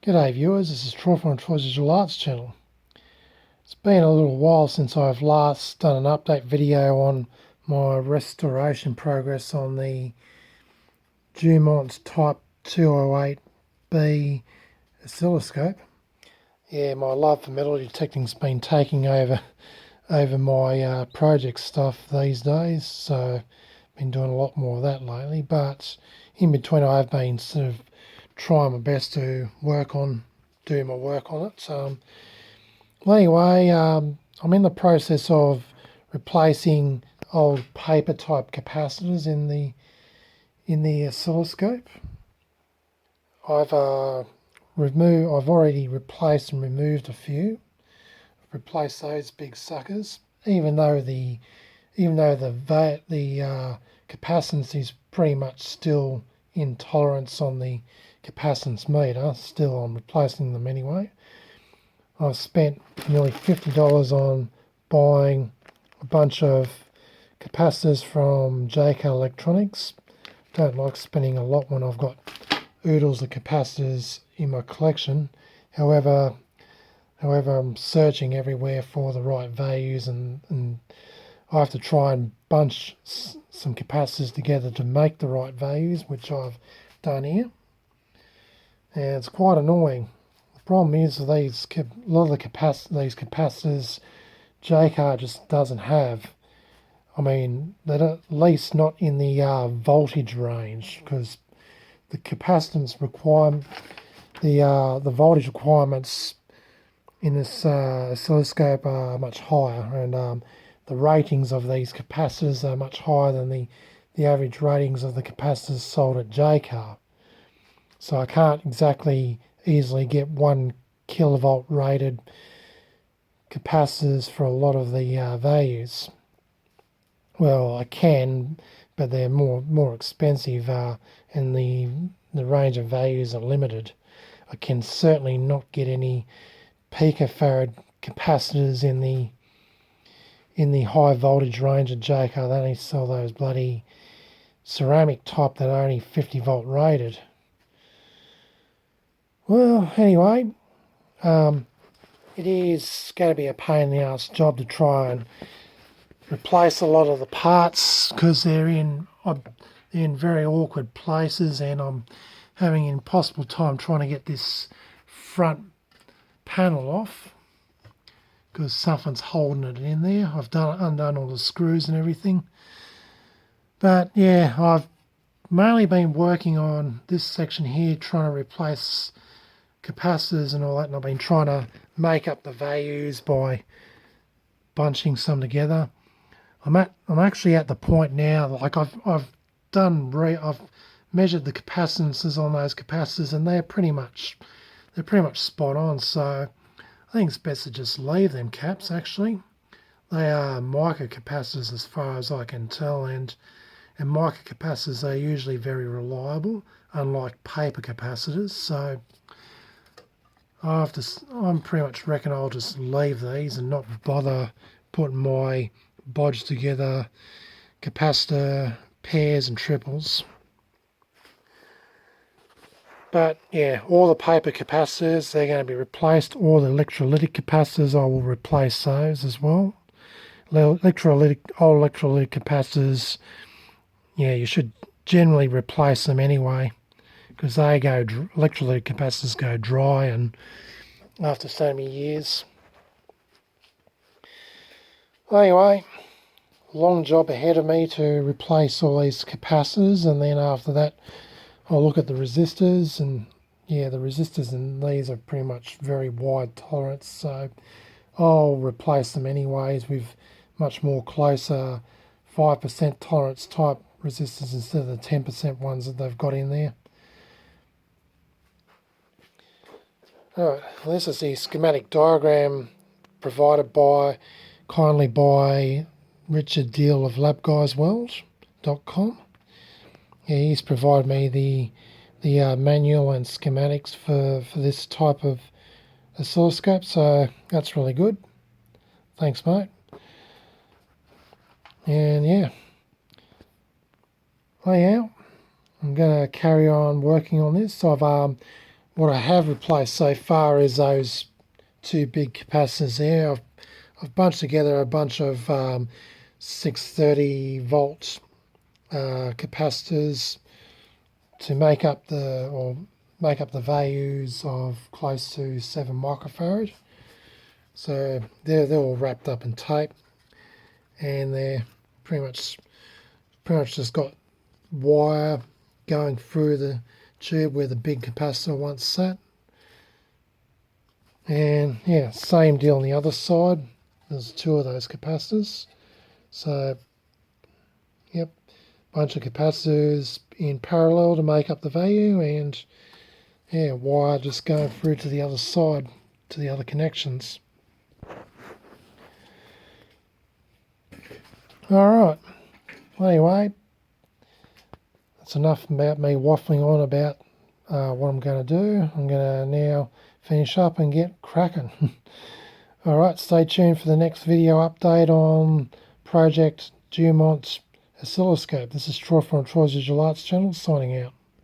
G'day viewers, this is Troy from Troy's Visual Arts channel. It's been a little while since I've last done an update video on my restoration progress on the Dumont Type 208B oscilloscope. Yeah, my love for metal detecting's been taking over my project stuff these days, so I've been doing a lot more of that lately, but in between I've been sort of trying my best to do my work on it. Well, anyway, I'm in the process of replacing old paper type capacitors in the oscilloscope. I've already replaced and removed a few. I've replaced those big suckers, even though the capacitance is pretty much still in tolerance on the capacitance meter. Still, I'm replacing them anyway. I've spent nearly $50 on buying a bunch of capacitors from JK Electronics. Don't like spending a lot when I've got oodles of capacitors in my collection. However, I'm searching everywhere for the right values, and I have to try and bunch some capacitors together to make the right values, which I've done here. And it's quite annoying. The problem is a lot of these capacitors JK just doesn't have. I mean, they're at least not in the voltage range, because the capacitance requirement, the voltage requirements in this oscilloscope are much higher, and the ratings of these capacitors are much higher than the average ratings of the capacitors sold at JK. So I can't exactly easily get 1 kilovolt rated capacitors for a lot of the values. Well, I can, but they're more expensive, and the range of values are limited. I can certainly not get any picofarad capacitors in the high voltage range of JK. They only sell those bloody ceramic type that are only 50 volt rated. Well, anyway, it is going to be a pain in the ass job to try and replace a lot of the parts, because they're in very awkward places, and I'm having an impossible time trying to get this front panel off because something's holding it in there. I've undone all the screws and everything, but yeah, I've mainly been working on this section here, trying to replace capacitors and all that, and I've been trying to make up the values by bunching some together. I'm actually at the point now, like I've measured the capacitances on those capacitors, and they're pretty much spot on. So I think it's best to just leave them caps. Actually, they are microcapacitors as far as I can tell, and microcapacitors are usually very reliable, unlike paper capacitors. So I pretty much reckon I'll just leave these and not bother putting my bodged together capacitor pairs and triples. But yeah, all the paper capacitors, they're going to be replaced. All the electrolytic capacitors, I will replace those as well. Old electrolytic capacitors, yeah, you should generally replace them anyway, because electrolytic capacitors go dry and after so many years. Anyway, long job ahead of me to replace all these capacitors, and then after that I'll look at the resistors, and yeah, the resistors in these are pretty much very wide tolerance, so I'll replace them anyways with much more closer 5% tolerance type resistors instead of the 10% ones that they've got in there. Alright, well, this is the schematic diagram provided kindly by Richard Deal of labguysworld.com. Yeah, he's provided me the manual and schematics for this type of oscilloscope, so that's really good. Thanks, mate. And yeah, I'm going to carry on working on this. I've what I have replaced so far is those two big capacitors there. I've bunched together a bunch of 630 volt capacitors to make up the values of close to 7 microfarad. So they're all wrapped up in tape, and they're pretty much just got wire going through the tube where the big capacitor once sat. And yeah, same deal on the other side. There's two of those capacitors. So yep, bunch of capacitors in parallel to make up the value, and yeah, wire just going through to the other side, to the other connections. Alright, well, anyway, that's enough about me waffling on about what I'm going to do. I'm going to now finish up and get cracking. Alright, stay tuned for the next video update on Project Dumont oscilloscope. This is Troy from Troy's Visual Arts channel, signing out.